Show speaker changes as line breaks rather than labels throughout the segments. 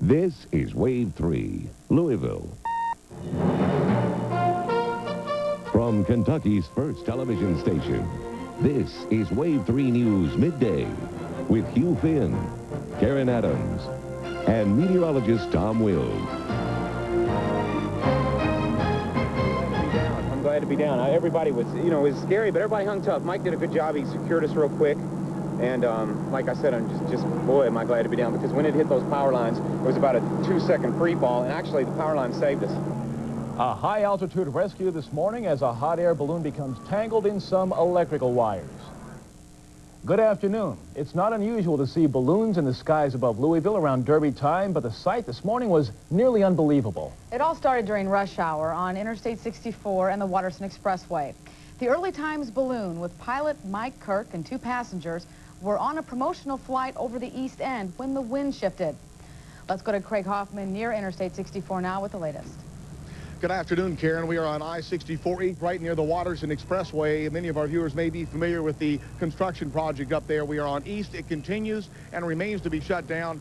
This is WAVE-TV Louisville. From Kentucky's first television station, this is WAVE-TV News Midday with Hugh Finn, Karen Adams, and meteorologist Tom Wills.
I'm glad to be down. Everybody was, it was scary, but everybody hung tough. Mike did a good job. He secured us real quick. And like I said, I'm boy, am I glad to be down, because when it hit those power lines, it was about a 2-second free fall, and actually the power line saved us.
A high-altitude rescue this morning as a hot air balloon becomes tangled in some electrical wires. Good afternoon. It's not unusual to see balloons in the skies above Louisville around Derby time, but the sight this morning was nearly unbelievable.
It all started during rush hour on Interstate 64 and the Watterson Expressway. The early times balloon with pilot Mike Kirk and 2 passengers were on a promotional flight over the East End when the wind shifted. Let's go to Craig Hoffman near Interstate 64 now with the latest.
Good afternoon, Karen. We are on I-64 East, right near the Watterson Expressway. Many of our viewers may be familiar with the construction project up there. We are on East. It continues and remains to be shut down,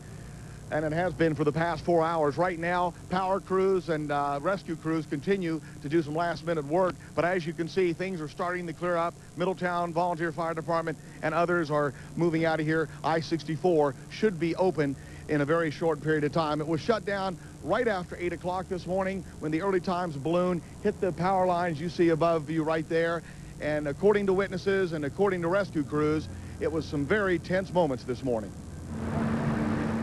and it has been for the past 4 hours. Right now, power crews and rescue crews continue to do some last-minute work, but as you can see, things are starting to clear up. Middletown Volunteer Fire Department and others are moving out of here. I-64 should be open in a very short period of time. It was shut down right after 8 o'clock this morning when the early times balloon hit the power lines you see above you right there. And according to witnesses and according to rescue crews, it was some very tense moments this morning.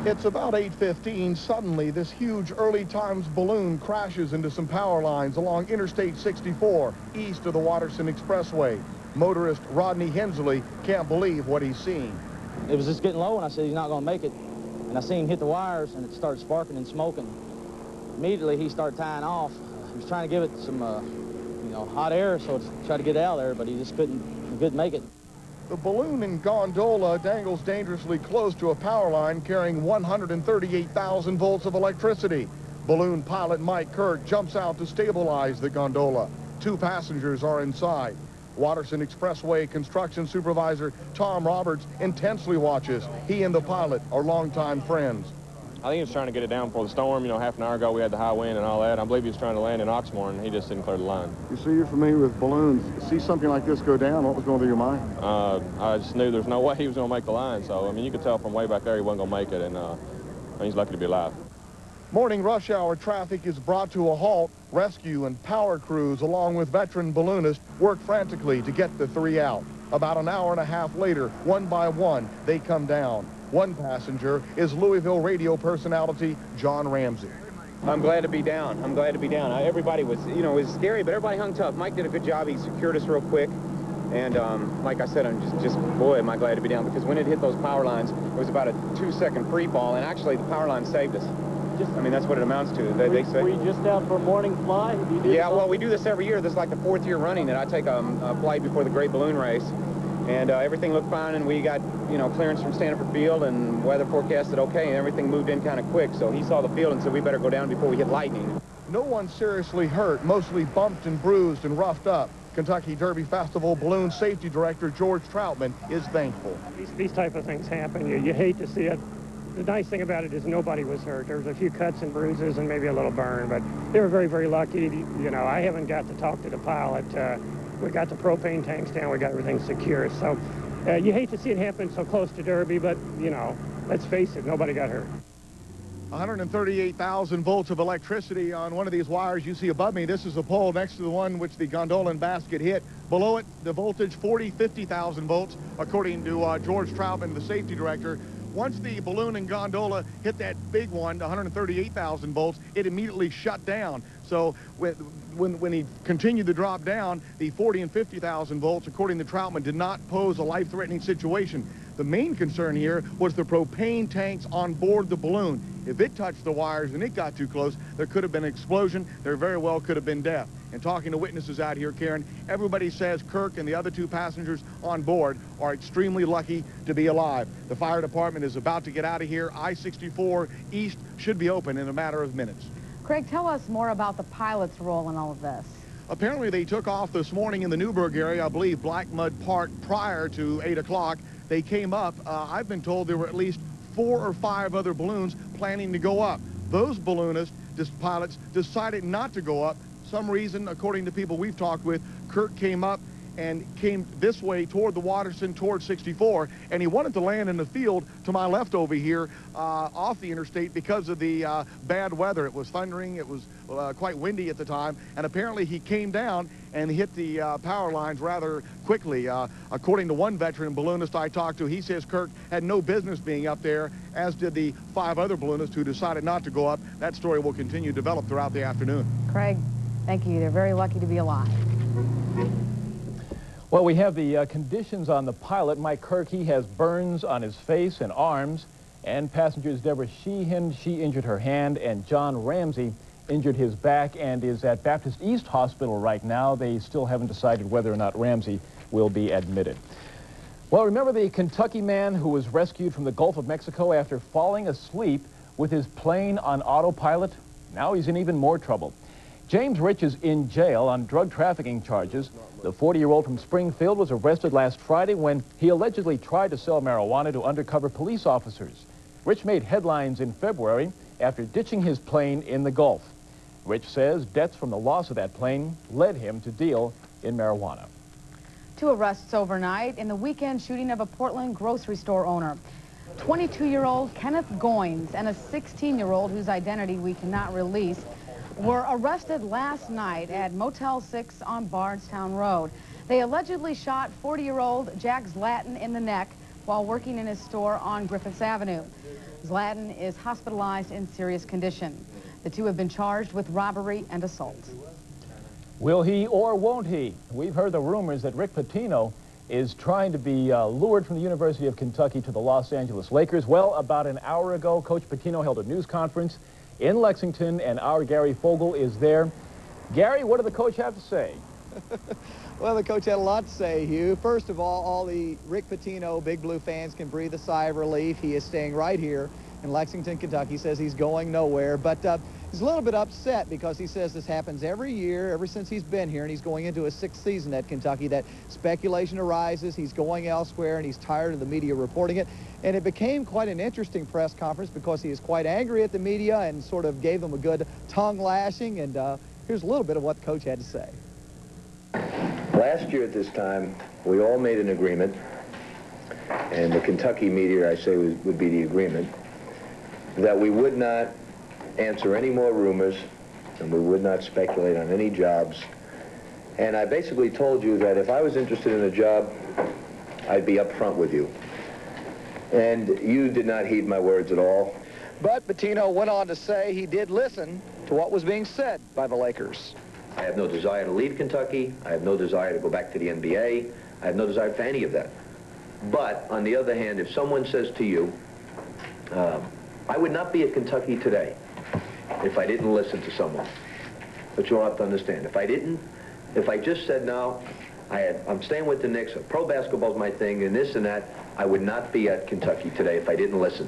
It's about 8:15. Suddenly, this huge early times balloon crashes into some power lines along Interstate 64, east of the Watterson Expressway. Motorist Rodney Hensley can't believe what he's seen.
It was just getting low, and I said he's not going to make it. And I seen him hit the wires, and it started sparking and smoking. Immediately, he started tying off. He was trying to give it some, hot air, so to try to get out of there, but he just couldn't make it.
The balloon and gondola dangles dangerously close to a power line carrying 138,000 volts of electricity. Balloon pilot Mike Kirk jumps out to stabilize the gondola. 2 passengers are inside. Watterson Expressway construction supervisor Tom Roberts intensely watches. He and the pilot are longtime friends.
I think he was trying to get it down before the storm. Half an hour ago we had the high wind and all that. I believe he was trying to land in Oxmoor, and he just didn't clear the line.
You see, you're familiar with balloons. See something like this go down, what was going through your mind?
I just knew there's no way he was going to make the line. So, you could tell from way back there he wasn't going to make it, and he's lucky to be alive.
Morning rush hour traffic is brought to a halt. Rescue and power crews, along with veteran balloonists, work frantically to get the 3 out. About an hour and a half later, one by one, they come down. One passenger is Louisville radio personality John Ramsey.
I'm glad to be down. I'm glad to be down. Everybody was, it was scary, but everybody hung tough. Mike did a good job. He secured us real quick. And like I said, I'm boy, am I glad to be down, because when it hit those power lines, it was about a 2-second free fall, and actually the power line saved us. That's what it amounts to. They say.
Were you just out for a morning fly?
Yeah, well, we do this every year. This is like the 4th year running that I take a flight before the Great Balloon Race. And everything looked fine, and we got, clearance from Stanford Field, and weather forecasted okay, and everything moved in kind of quick. So he saw the field and said we better go down before we hit lightning.
No one seriously hurt, mostly bumped and bruised and roughed up. Kentucky Derby Festival Balloon Safety Director George Troutman is thankful.
These type of things happen. You hate to see it. The nice thing about it is nobody was hurt. There was a few cuts and bruises and maybe a little burn, but they were very, very lucky. I haven't got to talk to the pilot. We got the propane tanks down. We got everything secure. So you hate to see it happen so close to Derby, but, let's face it, nobody got hurt.
138,000 volts of electricity on one of these wires you see above me. This is the pole next to the one which the gondola and basket hit. Below it, the voltage 50,000 volts, according to George Troutman, the safety director. Once the balloon and gondola hit that big one, 138,000 volts, it immediately shut down. So when he continued to drop down, the 40 and 50,000 volts, according to Troutman, did not pose a life-threatening situation. The main concern here was the propane tanks on board the balloon. If it touched the wires and it got too close, there could have been an explosion. There very well could have been death. And talking to witnesses out here, Karen, everybody says Kirk and the other 2 passengers on board are extremely lucky to be alive. The fire department is about to get out of here. I-64 East should be open in a matter of minutes.
Craig, tell us more about the pilot's role in all of this.
Apparently they took off this morning in the Newburgh area, I believe Black Mud Park, prior to 8 o'clock. They came up. I've been told there were at least 4 or 5 other balloons planning to go up. those balloonists, pilots, decided not to go up. Some reason, according to people we've talked with, Kirk came up and came this way toward the Waterston, toward 64, and he wanted to land in the field to my left over here off the interstate because of the bad weather. It was thundering, it was quite windy at the time, and apparently he came down and hit the power lines rather quickly. According to one veteran balloonist I talked to, he says Kirk had no business being up there, as did the 5 other balloonists who decided not to go up. That story will continue to develop throughout the afternoon.
Craig, thank you. They're very lucky to be alive.
Well, we have the conditions on the pilot. Mike Kirk, he has burns on his face and arms. And passengers Deborah Sheehan, she injured her hand. And John Ramsey injured his back and is at Baptist East Hospital right now. They still haven't decided whether or not Ramsey will be admitted. Well, remember the Kentucky man who was rescued from the Gulf of Mexico after falling asleep with his plane on autopilot? Now he's in even more trouble. James Rich is in jail on drug trafficking charges. The 40-year-old from Springfield was arrested last Friday when he allegedly tried to sell marijuana to undercover police officers. Rich made headlines in February after ditching his plane in the Gulf. Rich says debts from the loss of that plane led him to deal in marijuana.
2 arrests overnight in the weekend shooting of a Portland grocery store owner. 22-year-old Kenneth Goins and a 16-year-old whose identity we cannot release were arrested last night at Motel 6 on Bardstown Road. They allegedly shot 40-year-old Jack Zlatin in the neck while working in his store on Griffiths Avenue. Zlatin is hospitalized in serious condition. The 2 have been charged with robbery and assault.
Will he or won't he? We've heard the rumors that Rick Pitino is trying to be lured from the University of Kentucky to the Los Angeles Lakers. Well, about an hour ago, Coach Pitino held a news conference in Lexington, and our Gary Fogle is there. Gary, what did the coach have to say?
Well, the coach had a lot to say, Hugh. First of all the Rick Pitino Big Blue fans can breathe a sigh of relief. He is staying right here in Lexington, Kentucky. He says he's going nowhere, but he's a little bit upset because he says this happens every year, ever since he's been here, and he's going into his 6th season at Kentucky, that speculation arises, he's going elsewhere, and he's tired of the media reporting it. And it became quite an interesting press conference because he is quite angry at the media and sort of gave them a good tongue lashing. And here's a little bit of what the coach had to say.
Last year at this time, we all made an agreement, and the Kentucky media, I say, would be the agreement, that we would not answer any more rumors and we would not speculate on any jobs. And I basically told you that if I was interested in a job, I'd be up front with you. And you did not heed my words at all.
But Pitino went on to say he did listen to what was being said by the Lakers.
I have no desire to leave Kentucky. I have no desire to go back to the NBA. I have no desire for any of that. But on the other hand, if someone says to you, I would not be at Kentucky today if I didn't listen to someone. But you'll have to understand, if I just said, no, I'm staying with the Knicks, pro basketball's my thing, and this and that, I would not be at Kentucky today if I didn't listen.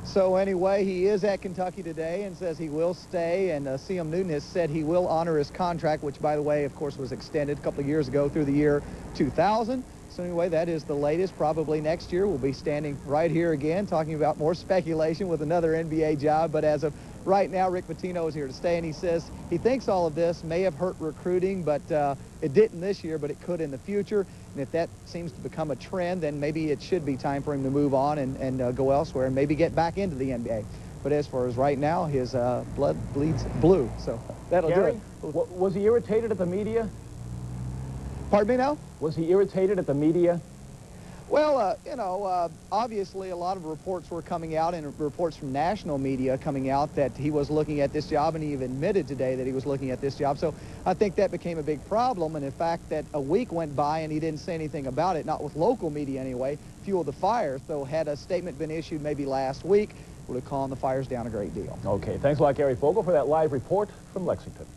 So anyway, he is at Kentucky today and says he will stay, and CM Newton has said he will honor his contract, which, by the way, of course, was extended a couple of years ago through the year 2000. So anyway, that is the latest. Probably next year we'll be standing right here again talking about more speculation with another NBA job. But as of right now, Rick Pitino is here to stay, and he says he thinks all of this may have hurt recruiting, but it didn't this year, but it could in the future. And if that seems to become a trend, then maybe it should be time for him to move on and go elsewhere and maybe get back into the NBA. But as far as right now, his blood bleeds blue, so that'll do it.
Was he irritated at the media?
Pardon me now?
Was he irritated at the media?
Well, you know, obviously a lot of reports were coming out, and reports from national media coming out that he was looking at this job, and he even admitted today that he was looking at this job. So I think that became a big problem, and in fact that a week went by and he didn't say anything about it, not with local media anyway, fueled the fire. So had a statement been issued maybe last week, would have calmed the fires down a great deal.
Okay, thanks a lot, Gary Fogle, for that live report from Lexington.